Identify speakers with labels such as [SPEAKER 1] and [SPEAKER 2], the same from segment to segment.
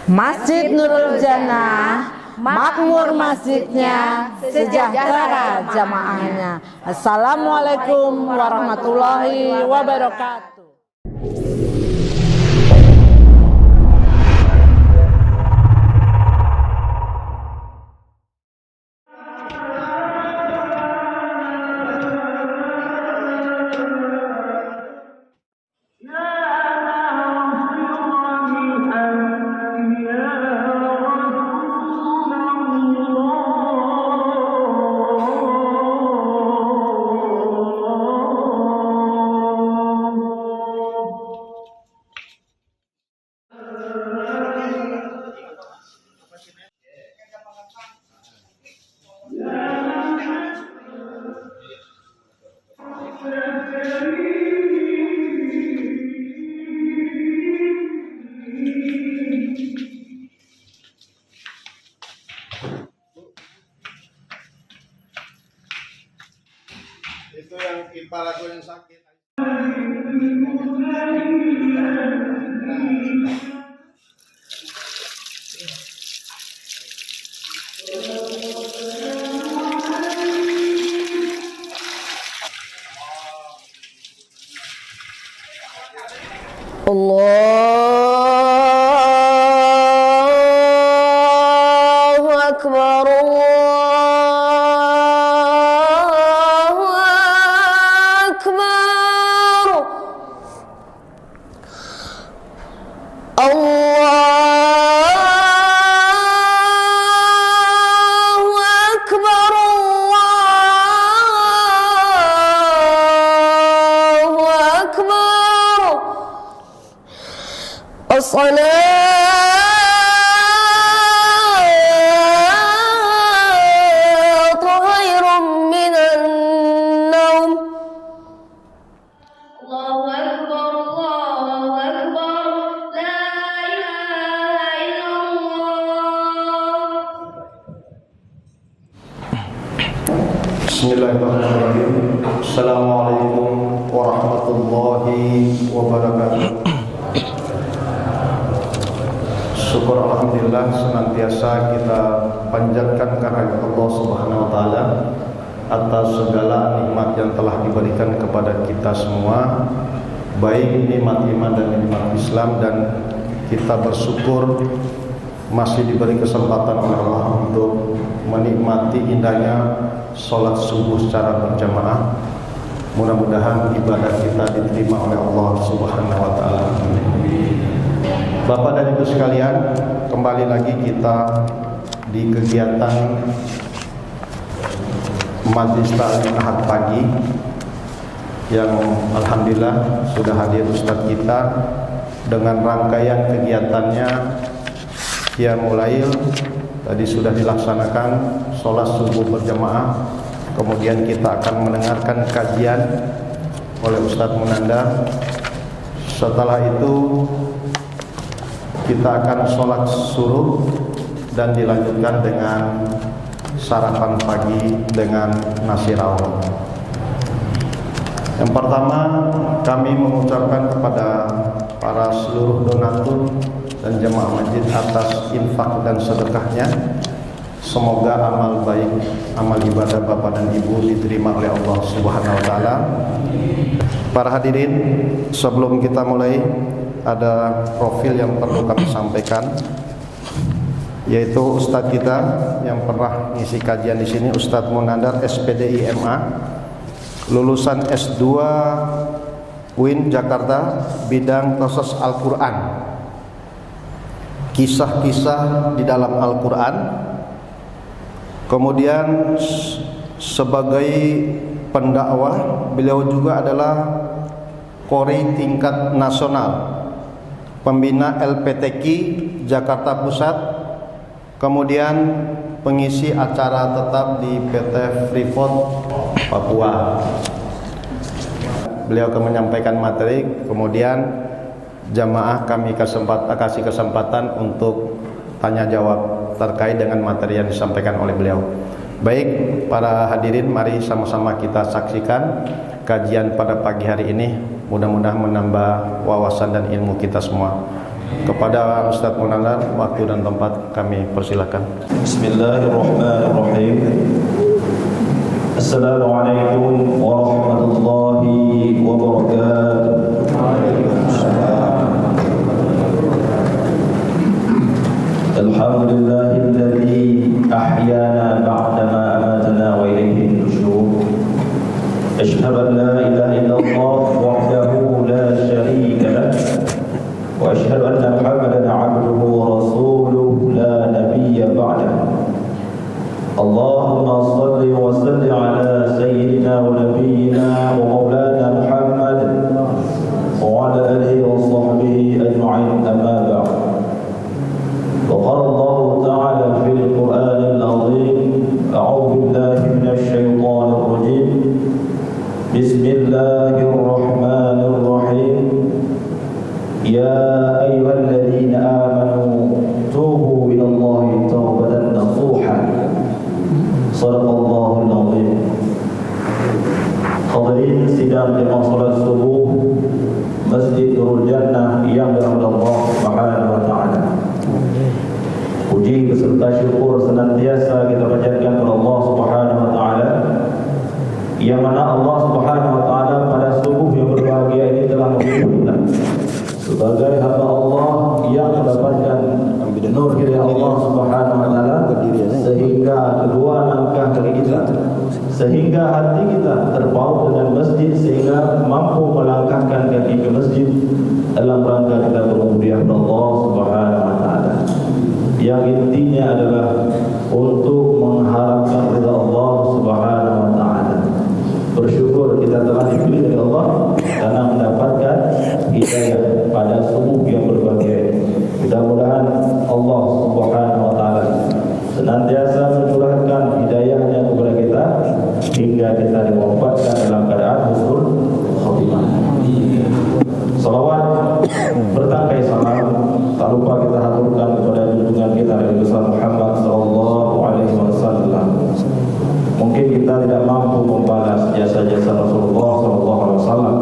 [SPEAKER 1] Masjid Nurul Jannah, makmur masjidnya, sejahtera jamaahnya. Assalamualaikum warahmatullahi wabarakatuh.
[SPEAKER 2] Itu yang kepala gue yang sakit.
[SPEAKER 3] Allahu Akbar, Allahu Akbar, Allahu Akbar, Allahu Akbar. الصلاة خير من النوم. الله أكبر، الله أكبر، لا إله إلا الله.
[SPEAKER 2] Bismillahirrahmanirrahim. Assalamualaikum warahmatullahi wabarakatuh. Syukur alhamdulillah senantiasa kita panjatkan kehadirat Allah Subhanahu wa taala atas segala nikmat yang telah diberikan kepada kita semua, baik nikmat iman dan nikmat Islam, dan kita bersyukur masih diberi kesempatan oleh Allah untuk menikmati indahnya sholat subuh secara berjamaah. Mudah-mudahan ibadah kita diterima oleh Allah Subhanahu wa taala. Bapak dan Ibu sekalian, kembali lagi kita di kegiatan Majlis Ta'lim Ahad pagi yang alhamdulillah sudah hadir Ustadz kita dengan rangkaian kegiatannya. Qiyamul tadi sudah dilaksanakan sholat subuh berjamaah, kemudian kita akan mendengarkan kajian oleh Ustadz Munandar. Setelah itu kita akan sholat suruh dan dilanjutkan dengan sarapan pagi dengan nasi rawon. Yang pertama, kami mengucapkan kepada para seluruh donatur dan jemaah masjid atas infak dan sedekahnya. Semoga amal baik, amal ibadah Bapak dan Ibu diterima oleh Allah Subhanahu wa taala. Para hadirin, sebelum kita mulai, ada profil yang perlu kami sampaikan, yaitu Ustadz kita yang pernah ngisi kajian di sini, Ustadz Munandar SPDI MA, lulusan S2 UIN Jakarta, bidang proses Al-Quran, kisah-kisah di dalam Al-Quran. Kemudian sebagai pendakwah, beliau juga adalah Qori tingkat nasional, pembina LPTQ Jakarta Pusat, kemudian pengisi acara tetap di PT Freeport Papua. Beliau akan menyampaikan materi, kemudian jamaah kami kasih kesempatan untuk tanya jawab terkait dengan materi yang disampaikan oleh beliau. Baik, para hadirin, mari sama-sama kita saksikan kajian pada pagi hari ini. Mudah-mudahan menambah wawasan dan ilmu kita semua. Kepada Ustadz Munandar, waktu dan tempat kami persilakan.
[SPEAKER 4] Bismillahirrahmanirrahim. Assalamualaikum warahmatullahi wabarakatuh. Alhamdulillahilladzi ahyana ba'dama amatana wa ilayhi nusyur. Asyhadu an la ilaha illallah wahdahu la syarika lah. وأشهد أن محمدا عبده ورسوله لا نبي بعده. اللهم صل وسلم على سيدنا ونبينا ومولانا محمد وعلى آله وصحبه أجمعين، أما بعد. وقال الله تعالى في القرآن العظيم: أعوذ بالله من الشيطان الرجيم، بسم الله الرحمن الرحيم. يا أيها الذين آمنوا توبوا إلى الله توبة نصوحا. صدق الله العظيم. Hadirin sidang jemaah salat subuh Masjid Nurul Jannah yang dirahmati Allah Subhanahu wa taala. Puji beserta syukur senantiasa kita panjatkan kepada Allah Subhanahu wa taala, yang mana Allah Subhanahu wa taala pada subuh yang berbahagia ini telah memilih kita sebagai hamba Allah yang mendapatkan nur dari Allah Subhanahu wa taala, sehingga kedua langkah kaki kita, sehingga hati kita terpaut dengan masjid, sehingga mampu melangkahkan kaki ke masjid dalam rangka kita bermulia kepada Allah Subhanahu wa taala, yang intinya adalah untuk mengharapkan ridha Allah Subhanahu wa taala. Bersyukur kita telah dipilih oleh Allah karena mendapatkan hidayah pada subuh yang berbahagia. Mudah-mudahan Allah Subhanahu wa taala senantiasa mencurahkan hidayahnya kepada kita hingga kita diwafatkan dalam keadaan husnul khotimah. Salawat bertangkai salam tak lupa kita haturkan kepada junjungan kita Nabi besar Muhammad sallallahu alaihi wasallam. Mungkin kita tidak mampu membalas jasa-jasa Rasulullah sallallahu alaihi wasallam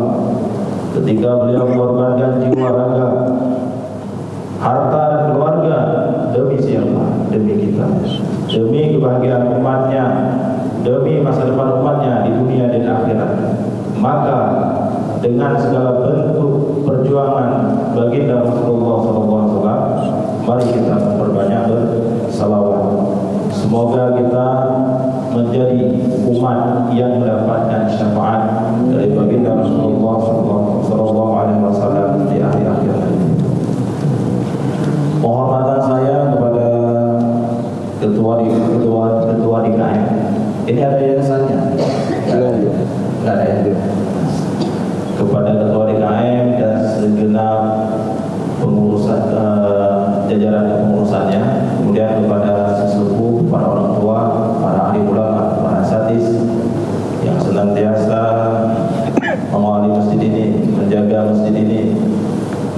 [SPEAKER 4] ketika beliau mengorbankan jiwa, raga, harta dan keluarga demi siapa? Demi kita, demi kebahagiaan umatnya, demi masa depan umatnya di dunia dan akhirat. Maka dengan segala bentuk perjuangan baginda Rasulullah SAW, mari kita memperbanyak bersalawat. Semoga kita menjadi umat yang mendapatkan syafaat dari baginda Rasulullah SAW di akhir hayat. Penghormatan saya kepada ketua DKM. Ini ada yayasannya? Tidak ada ya? Kepada ketua DKM dan segenap pengurusan jajaran kepengurusannya, kemudian kepada sesepuh, para orang tua, para ahli ulama, para asatidz yang senantiasa mengawali masjid ini, menjaga masjid ini,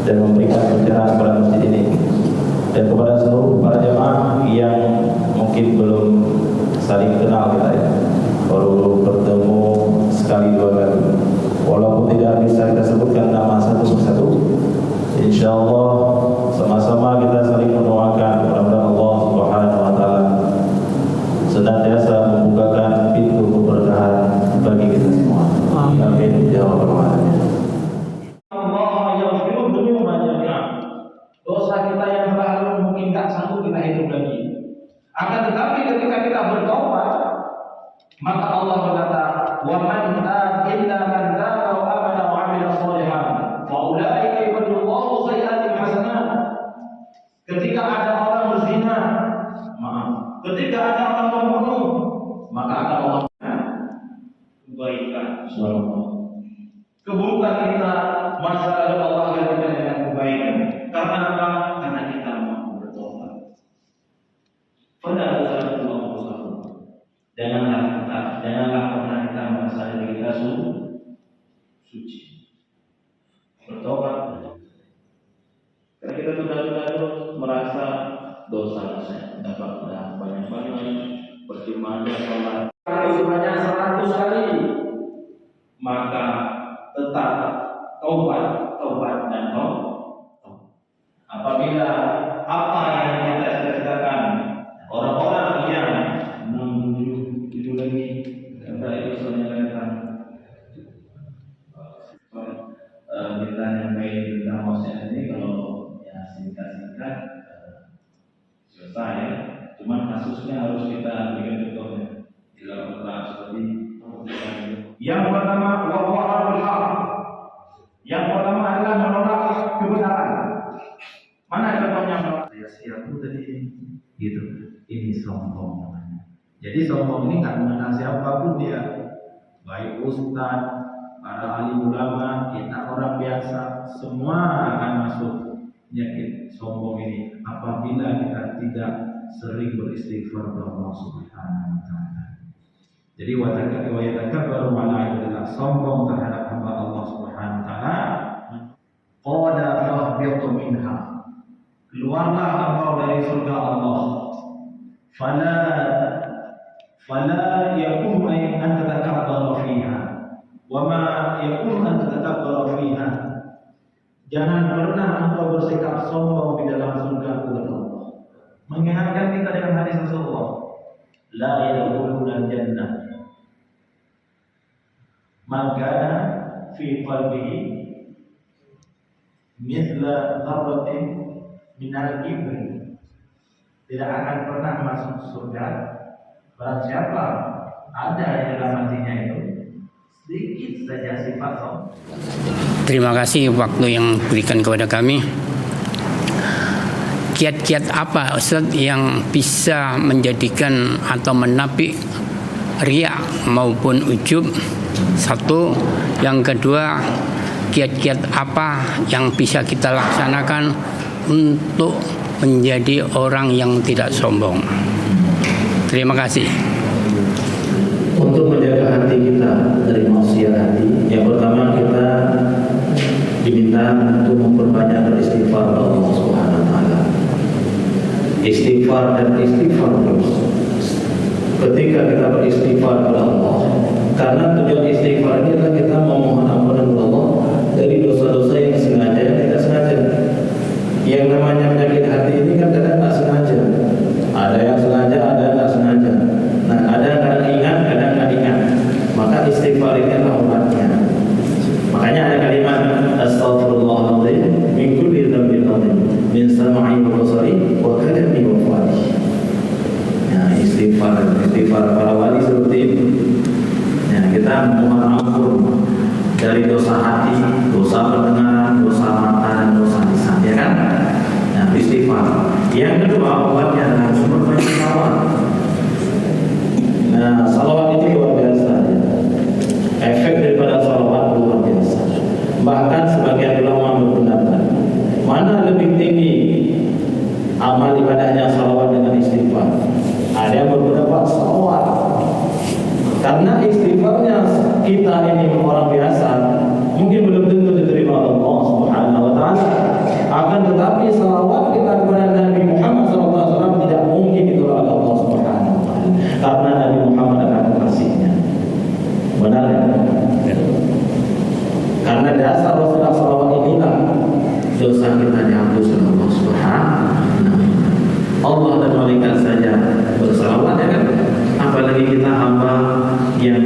[SPEAKER 4] dan memberikan pencerahan kepada masjid ini, dan kepada seluruh para jemaah yang mungkin belum saling kenal kita ya, baru bertemu sekali dua kali. Walaupun tidak bisa kita sebutkan nama satu persatu, insyaallah sama-sama kita saling mendoakan mudah-mudahan Allah Subhanahu wa taala senantiasa membukakan pintu keberkahan bagi kita semua. Amin ya rabbal alamin. Allah yaghfiru dzunuba jami'an. Dosa kita yang lalu mungkin tak sanggup kita hidup lagi. Akan tetapi ketika kita bertobat, maka Allah berkata, "Wa man ta'a illa man ta'a wa amana wa 'amila shalihan, fa ulaika yubaddilu sayyi'atihim hasanat." Ketika ada orang berzina, ketika ada orang membunuh, maka akan Allah kebaikan. Keburukan kita, masa lalu Allah gantikan dengan kebaikan. Karena apa? Karena kita mampu bertobat. Pada saat Allah bersatu, janganlah pernah kita merasa diri kita suci. Bertobat. Karena kita terus merasa dosa-dosa dapat banyak percuma ada sholat sebanyak 100 kali, maka tetap taubat dan taubat. selesai ya. Cuman kasusnya harus kita berikan contohnya di dalam Quran seperti yang pertama waqa'ul haq. Yang pertama adalah menolak kebenaran. Mana contohnya menolak? Siapa tadi gitu. Ini sombong namanya. Jadi sombong ini nggak mengenal siapapun dia, baik ustaz, para ahli ulama, kita orang biasa, semua akan masuk penyakit sombong ini apabila kita tidak sering beristighfar kepada Allah Subhanahu wa taala. Jadi watakabbaru ala adalah sombong terhadap hamba Allah Subhanahu wa taala. Qala fahbitu minha. Keluarlah engkau dari surga Allah. Fala yakum an tatakabbaru fiha. Wa ma yakum an tatakabbaru fiha. Jangan pernah engkau bersikap sombong di dalam surga Allah. Mengingatkan kita dengan hadis Rasulullah, la yadkhuluna al-jannah man kana fi qalbihi mithla dzarratin min al-kibr. Tidak akan pernah masuk surga barang siapa ada di dalam hatinya itu sedikit saja sifat sombong.
[SPEAKER 5] Terima kasih waktu yang berikan kepada kami. Kiat-kiat apa Ustaz yang bisa menjadikan atau menapi riya maupun ujub? Satu, yang kedua, kiat-kiat apa yang bisa kita laksanakan untuk menjadi orang yang tidak sombong? Terima kasih.
[SPEAKER 4] Untuk menjaga hati kita dari maksiat hati, yang pertama kita diminta untuk memperbanyak beristighfar kepada Allah Subhanahu wa taala. Istighfar dan istighfar terus. Ketika kita beristighfar kepada Allah, karena tujuan istighfar ini adalah kita memohon ampunan kepada Allah dari dosa-dosa yang sengaja dan tidak sengaja. Yang namanya penyakit hati ini kan kadang tak sengaja. Ada yang sengaja, ada yang tak sengaja. Nah, ada yang kadang ingat, kadang tak ingat. Maka istighfar ini adalah obatnya. Makanya ada kalimat astaghfirullahaladzim min kulli dzambin adzim min sam'i wa basari wa kalami wa fuadi. Ya, istighfar para wali seperti itu. Ya, kita mohon ampun dari dosa hati, dosa pendengaran, dosa mata dan dosa lisan, ya kan? Nah, istighfar. Yang kedua obatnya adalah memperbanyak salawat. Nah, salawat itu luar biasa. Ya. Efek daripada salawat luar biasa. Bahkan sebagian ulama berpendapat mana lebih tinggi amal ibadahnya salawat dengan istighfar. Ada yang berpendapat salawat, karena istighfarnya kita ini orang biasa mungkin belum tentu diterima Allah Subhanahu wa taala. Akan tetapi salawat kita kepada Nabi Muhammad SAW tidak mungkin ditolak oleh Allah Subhanahu wa taala, karena Nabi Muhammad adalah kekasihnya. Benar ya? Karena dasar Rasulullah SAW inilah dosa kita dihapus oleh Allah Subhanahu. Allah dan malaikat saja bersalawat, ya kan? Apalagi kita hamba yang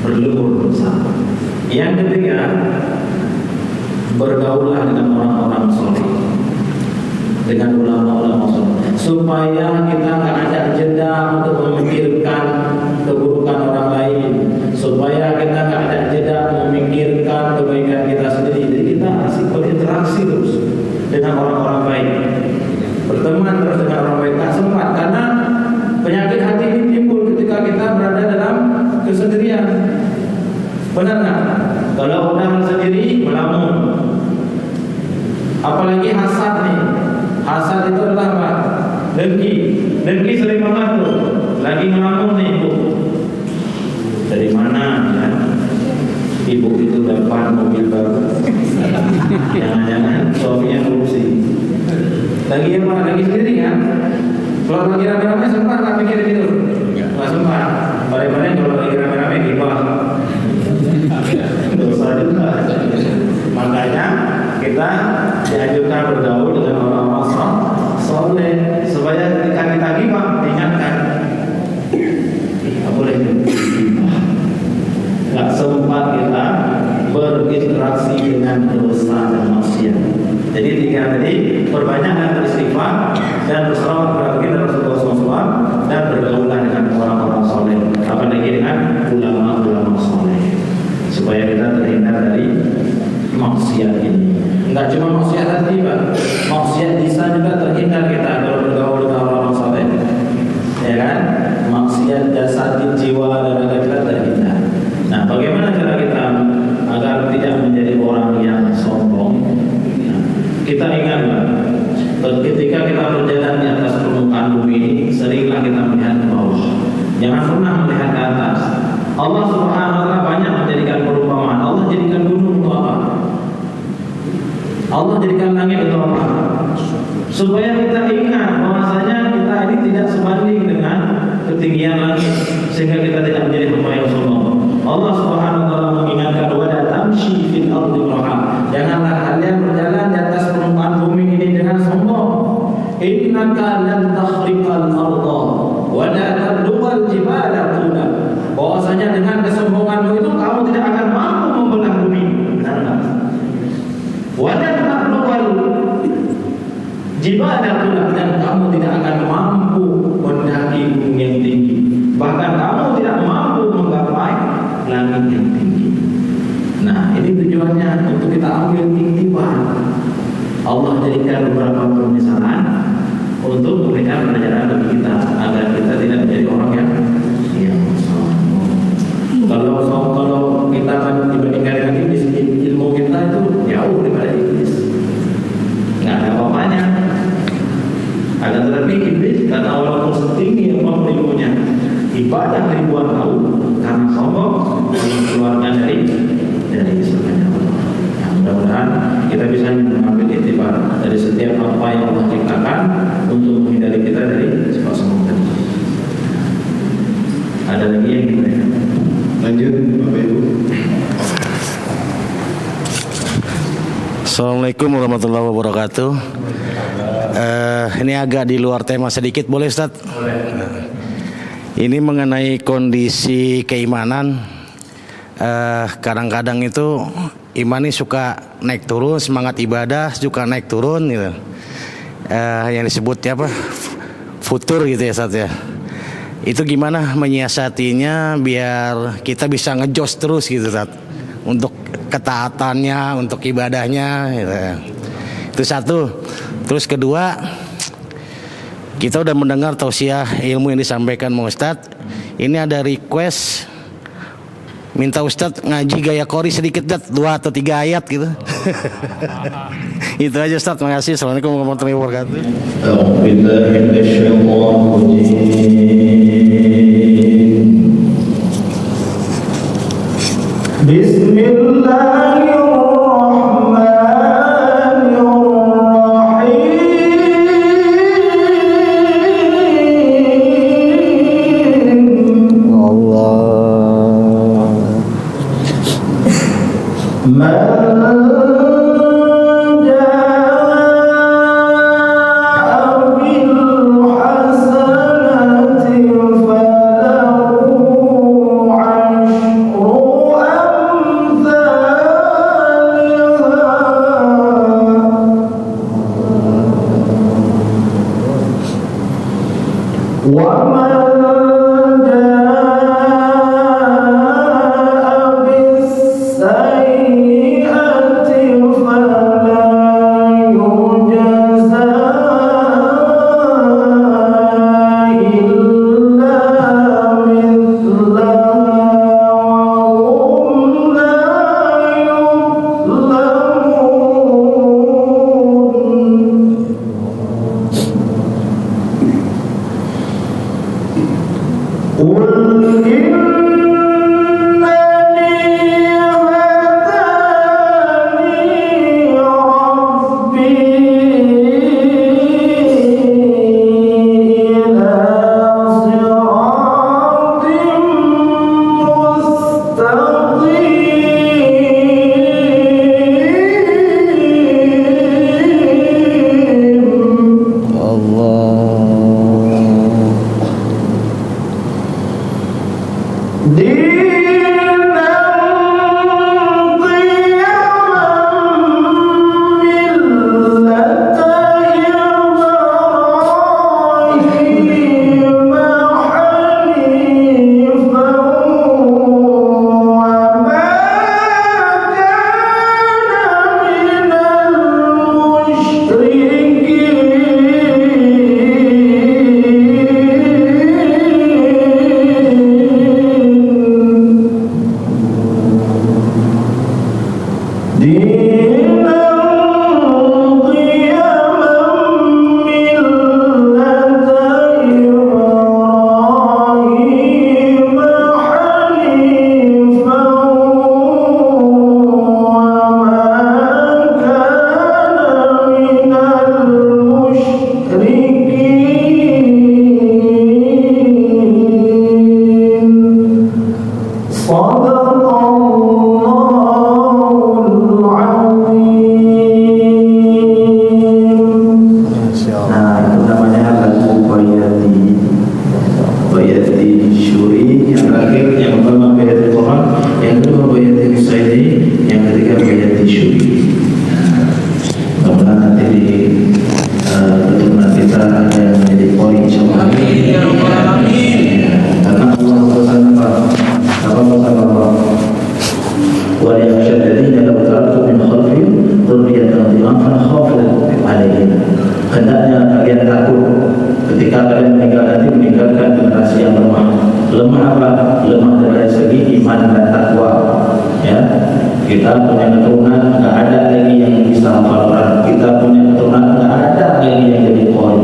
[SPEAKER 4] berlumur dosa. Yang ketiga, bergaullah dengan orang-orang soleh, dengan ulama-ulama soleh, supaya kita nggak ada jeda untuk memikirkan keburukan orang lain, supaya kita nggak ada jeda memikirkan kebaikan kita sendiri. Jadi kita asik berinteraksi terus dengan orang-orang baik, berteman terus dengan orang baik. Tak sempat, karena penyakit hati ini timbul ketika kita berada dalam kesendirian. Benar nggak? Kalau udah sendiri melamun, apalagi hasad nih. Hasad itu adalah apa? Dengki sering membantu. Lagi melamun nih ibu. Dari mana ya? Ibu itu dapat mobil baru. Jangan-jangan suaminya korupsi. Lagi apa? Lagi sendiri kan? Kalau lagi rame-rame sempat nggak mikirin itu? Nggak sempat. Balik-balik kalau lagi rame-rame gimana? Dosa juga. Makanya kita dianjurkan bergaul dengan orang-orang soleh, supaya ketika kita gibah diingatkan, nggak boleh gibah. Nggak sempat kita berinteraksi dengan dosa dan maksiat. Jadi tiga tadi, perbanyaklah beristighfar dan bersalawat kepada Gak cuma maksiat hati, Pak. Maksiat lisan juga terhindar kita kalau bergaul dengan orang-orang saleh. Ya kan? Maksiat jasad, jiwa dan raga kita terhindar. Nah, bagaimana cara kita agar tidak menjadi orang yang sombong? Nah, kita ingat, Pak, ketika kita berjalan di atas permukaan bumi ini, seringlah kita melihat ke bawah. Jangan pernah melihat ke atas. Allah Subhanahu wa taala banyak menjadikan perumpamaan. Allah jadikan gunung untuk apa? Allah jadikan langit untuk apa? Supaya kita ingat bahwasanya kita ini tidak sebanding dengan ketinggian langit, sehingga kita tidak menjadi hamba yang sombong. Allah Subhanahu wa taala mengingatkan, wa la tamshi fil ardi maraha. Janganlah kalian berjalan di atas permukaan bumi ini dengan sombong. Innaka lan takhriqal arda wa la tablughal jibala tula. Bahwasanya dengan kesombonganmu itu kamu tidak akan mampu membelah bumi. Benar enggak? Wa la tablughal jibala tula, dan kamu tidak akan mampu mendaki gunung yang tinggi. Bahkan kamu tidak mampu menggapai langit yang tinggi. Nah, ini tujuannya untuk kita ambil iktibar. Allah jadikan beberapa permisalan untuk memberikan pelajaran bagi kita agar kita tidak menjadi orang yang sombong. Kalau kita dibandingkan dengan iblis, ilmu kita itu jauh daripada iblis. Nggak ada apa-apanya. Akan tetapi iblis karena walaupun setinggi apapun ilmunya, ibadah ribuan tahun karena sombong dikeluarkan dari surganya Allah. Ya, mudah-mudahan kita bisa mengambil iktibar dari setiap apa yang Allah ciptakan untuk menghindari kita dari sifat sombong tadi. Ada lagi yang kita
[SPEAKER 2] Lanjut, Bapak Ibu.
[SPEAKER 6] Assalamualaikum warahmatullahi wabarakatuh. Ini agak di luar tema sedikit, boleh Ustaz? Boleh. Ini mengenai kondisi keimanan. Kadang-kadang itu iman ini suka naik turun, semangat ibadah suka naik turun gitu. Yang disebutnya apa? Futur gitu ya Ustaz ya. Itu gimana menyiasatinya biar kita bisa ngejos terus gitu Ustaz, untuk ketaatannya, untuk ibadahnya gitu. Itu satu. Terus kedua, kita udah mendengar tausiah ilmu yang disampaikan Ustadz. Ini ada request minta Ustadz ngaji gaya qori sedikit, 2 atau 3 ayat gitu. Itu aja Ustadz, terima kasih. Assalamualaikum warahmatullahi wabarakatuh.
[SPEAKER 4] meninggal nanti meninggalkan generasi yang lemah. Lemah apa? Lemah dari segi iman dan takwa. Ya, kita punya keturunan nggak ada lagi yang bisa hafal Quran. Kita punya keturunan nggak ada lagi yang jadi qori.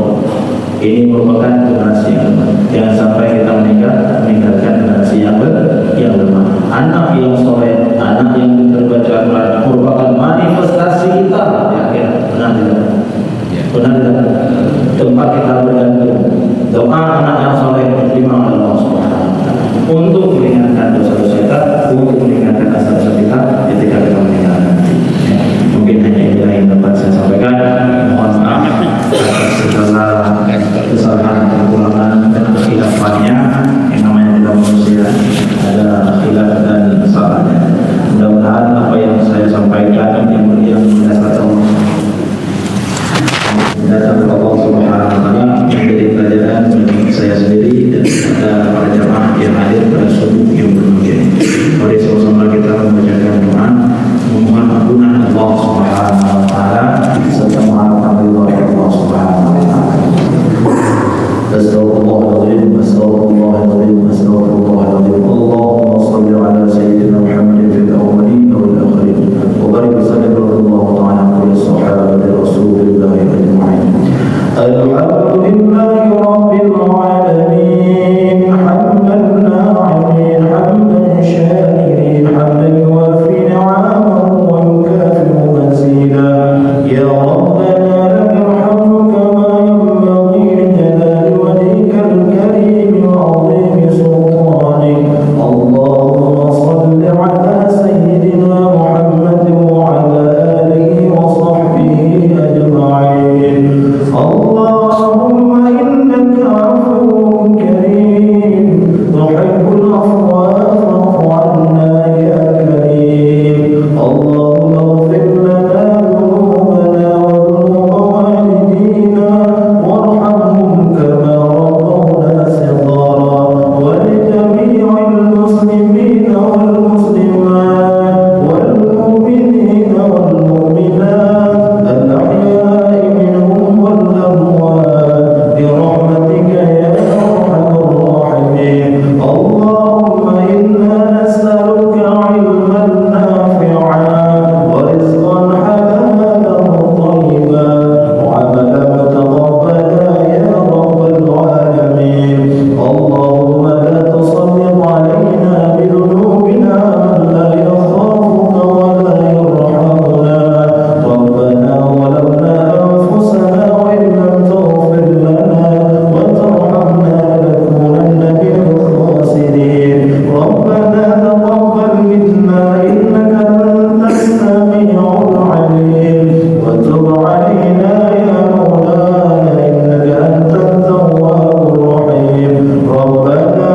[SPEAKER 4] Ini merupakan generasi yang lemah. Jangan sampai kita meninggalkan generasi yang lemah. Anak yang soleh, anak yang terbaca Quran merupakan manifestasi kita di akhirat. Benar tidak? Benar tidak? Tempat kita bergantung. Doa anak yang soleh diterima oleh Allah Subhanahu wa Ta'ala untuk meringankan dosa-dosa kita, untuk meringankan dosa-dosa kita ketika kita meninggal nanti. Mungkin hanya inilah yang dapat saya sampaikan. Mohon maaf atas segala kesalahan, kekurangan dan kehilafannya. Yang namanya kita manusia ada khilaf dan salahnya. Mudah-mudahan apa yang saya sampaikan yang berdasarkan datang dari Allah Subhanahu wa Ta'ala menjadi pelajaran bagi saya sendiri dan para jamaah yang hadir pada subuh yang berbahagia. Mari sama-sama kita membacakan doa memohon ampunan Allah Subhanahu wa Ta'ala serta mengharapkan ridha Allah Subhanahu wa Ta'ala. Astagfirullahaladzim, astagfirullahaladzim, astagfirullahaladzim. Allahumma salli ala sayyidina Muhammadin fil awwalin wal akhirin wa barik sallallahu ta'ala ala sahabati Rasulillah ajma'in. Alhamdulillahi rabbil alamin, hamdan na'imin, hamdan syakirin, hamdan yuwafi ni'amahu wa yukafi'u mazida. Ya Rabbana lakal hamdu kama yanbaghi li jalali wajhikal karim wa 'azimi sultanik. Allahumma salli ala sayyidina Muhammad wa ala alihi wa sahbihi ajma'in. Allahumma innaka 'afuwwun karim tuhibbul 'afwa fa'fu 'anna ya karim. Allahumma ighfir lana dhunubana wa dhunuba walidina warhamhum kama rabbawna shighara wa li jami'il muslimina wal muslimat wal mu'minina wal mu'minat al-ahya'i minhum wal amwat bi rahmatika ya arhamar rahimin. Allahumma inna nas'aluka 'ilman nafi'an wa rizqan halalan tayyiban wa 'amalan mutaqabbalan ya rabbal alamin. Allahumma la tusallit 'alaina bi dhunubina man la yakhafuka wa la yarhamuna. Rabbana zalamna anfusana wa in lam taghfir lana wa tarhamna lanakunanna minal khasirin. Rabbana taqabbal minna innaka antas sami'ul 'alim wa tub 'alaina ya maulana innaka antat tawwabur rahim. Rabbana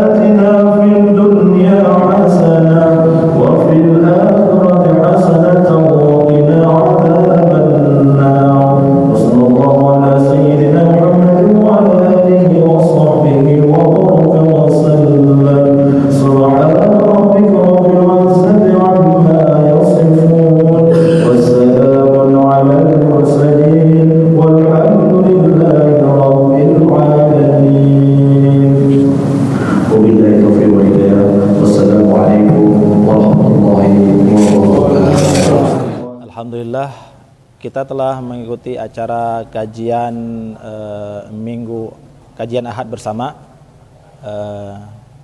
[SPEAKER 4] atina fid dunya hasanah wa fil akhirati hasanatan wa qina 'adzaban nar. Wassallallahu ala sayyidina Muhammad wa ala alihi wa sahbihi wa baraka wa sallam. Subhana rabbika rabbil 'izzati 'amma yasifun wa salamun 'alal mursalin walhamdulillahi rabbil 'alamin. Wabillahi taufiq wal hidayah. Wassalamu alaikum warahmatullahi wabarakatuh.
[SPEAKER 7] Alhamdulillah kita telah mengikuti acara kajian kajian Ahad bersama.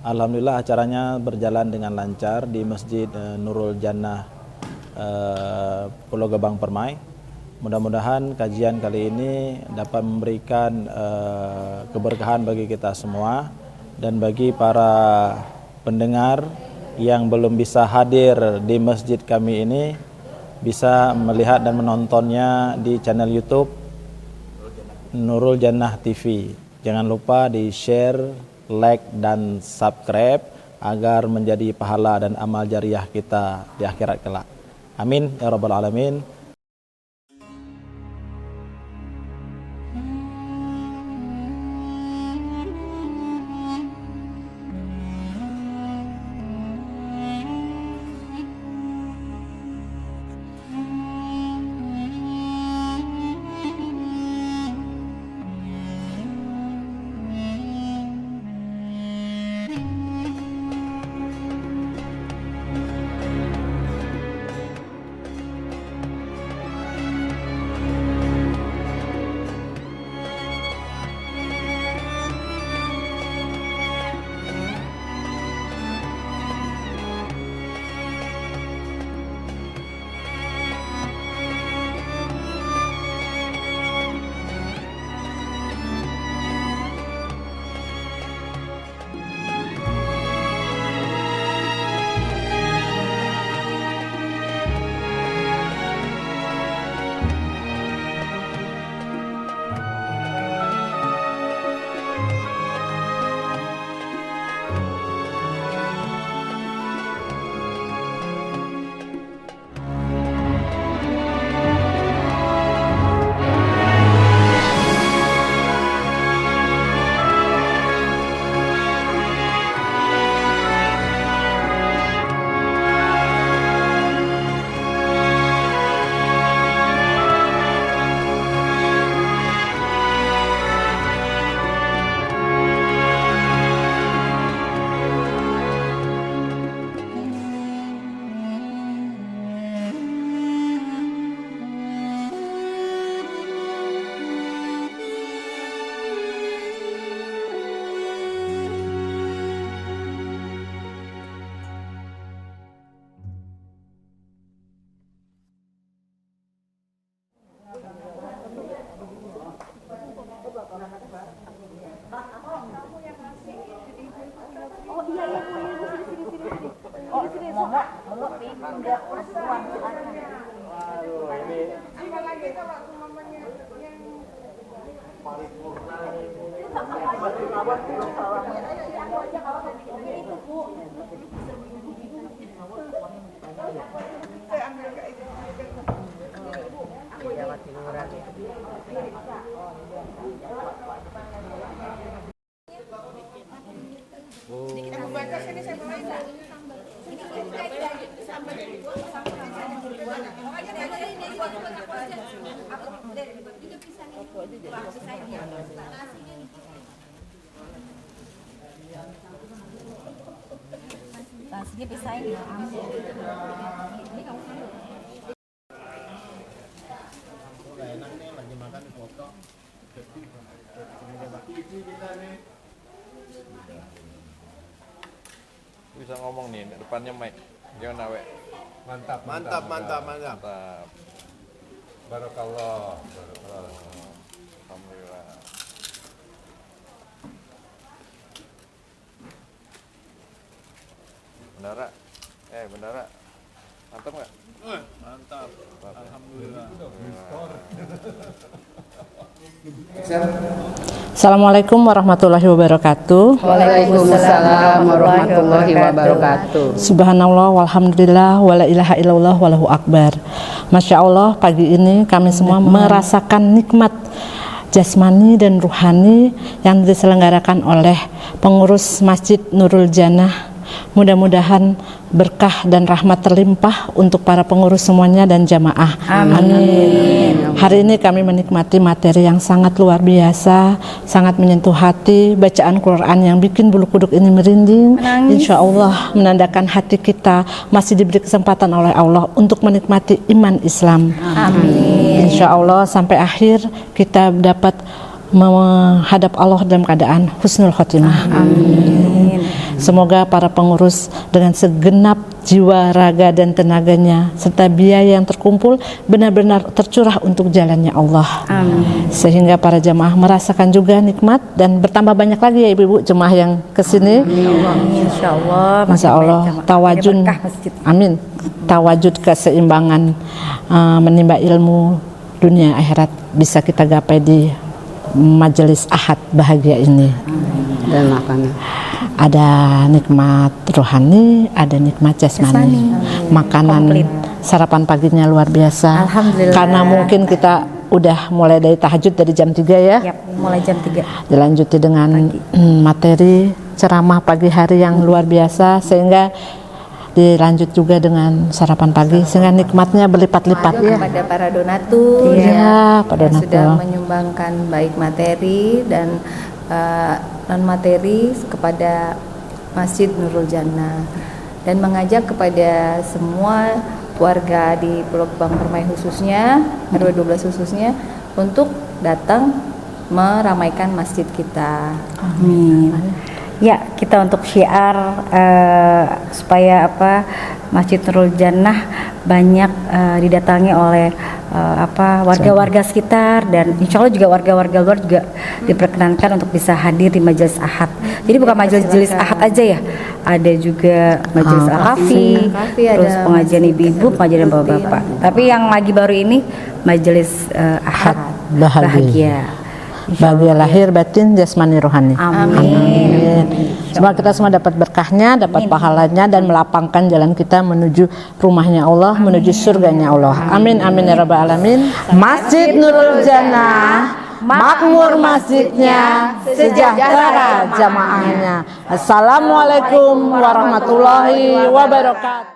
[SPEAKER 7] Alhamdulillah acaranya berjalan dengan lancar di Masjid Nurul Jannah Pulau Gebang Permai. Mudah-mudahan kajian kali ini dapat memberikan keberkahan bagi kita semua dan bagi para pendengar yang belum bisa hadir di masjid kami ini bisa melihat dan menontonnya di channel YouTube Nurul Jannah TV. Jangan lupa di share, like dan subscribe agar menjadi pahala dan amal jariah kita di akhirat kelak. Amin ya rabbal alamin.
[SPEAKER 3] Nasinya pisahin ya.
[SPEAKER 8] Bisa ngomong nih, depannya mic. Gimana, Wek?
[SPEAKER 9] Mantap. Barakallah.
[SPEAKER 8] Alhamdulillah. Bendara. Bendara. Mantap nggak?
[SPEAKER 7] Mantap. Alhamdulillah.
[SPEAKER 1] Assalamualaikum warahmatullahi wabarakatuh.
[SPEAKER 10] Waalaikumsalam warahmatullahi wabarakatuh.
[SPEAKER 1] Subhanallah walhamdulillah wala ilaha illallah walahu akbar. Masya Allah, pagi ini kami semua merasakan nikmat jasmani dan ruhani yang diselenggarakan oleh pengurus Masjid Nurul Jannah. Mudah-mudahan berkah dan rahmat terlimpah untuk para pengurus semuanya dan jamaah. Amin. Hari ini kami menikmati materi yang sangat luar biasa, sangat menyentuh hati. Bacaan Quran yang bikin bulu kuduk ini merinding. Insya Allah menandakan hati kita masih diberi kesempatan oleh Allah untuk menikmati iman Islam. Amin. Insya Allah sampai akhir kita dapat menghadap Allah dalam keadaan husnul khotimah. Amin. Semoga para pengurus dengan segenap jiwa, raga dan tenaganya serta biaya yang terkumpul benar-benar tercurah untuk jalannya Allah. Amin. Sehingga para jamaah merasakan juga nikmat dan bertambah banyak lagi ya ibu-ibu jemaah yang kesini.
[SPEAKER 10] Insya Allah.
[SPEAKER 1] Masya Allah, tawajud. Amin. Tawajud keseimbangan menimba ilmu dunia akhirat bisa kita gapai di majelis ahad bahagia ini.
[SPEAKER 10] Dan makanan.
[SPEAKER 1] Ada nikmat rohani, ada nikmat jasmani. Makanan komplit. Sarapan paginya luar biasa.
[SPEAKER 10] Alhamdulillah.
[SPEAKER 1] Karena mungkin kita udah mulai dari tahajud dari jam 3 ya.
[SPEAKER 10] Yap, mulai jam 3.
[SPEAKER 1] Dilanjuti dengan materi ceramah pagi hari yang luar biasa sehingga dilanjut juga dengan sarapan pagi sehingga nikmatnya berlipat-lipat ya.
[SPEAKER 10] Kepada para donatur
[SPEAKER 1] pada
[SPEAKER 10] yang sudah menyumbangkan baik materi dan non materi kepada Masjid Nurul Jannah dan mengajak kepada semua warga di Pulau Gebang Permai khususnya RW 12 khususnya untuk datang meramaikan masjid kita.
[SPEAKER 11] Amin. Ya, kita untuk syiar supaya Masjid Nurul Jannah banyak didatangi oleh warga-warga sekitar dan insya Allah juga warga-warga luar juga diperkenankan untuk bisa hadir di majelis ahad. Jadi bukan majelis ahad aja ya, ada juga majelis al-kafi, terus pengajian ibu-ibu, pengajian bapak-bapak. Tapi yang lagi baru ini majelis ahad bahagia.
[SPEAKER 1] Bahagia lahir batin jasmani rohani. Amin. Semoga kita semua dapat berkahnya, dapat pahalanya dan melapangkan jalan kita menuju rumahnya Allah, menuju surganya Allah. Amin amin ya rabbal alamin. Masjid Nurul Jannah, makmur masjidnya, sejahtera jamaahnya. Assalamualaikum warahmatullahi wabarakatuh.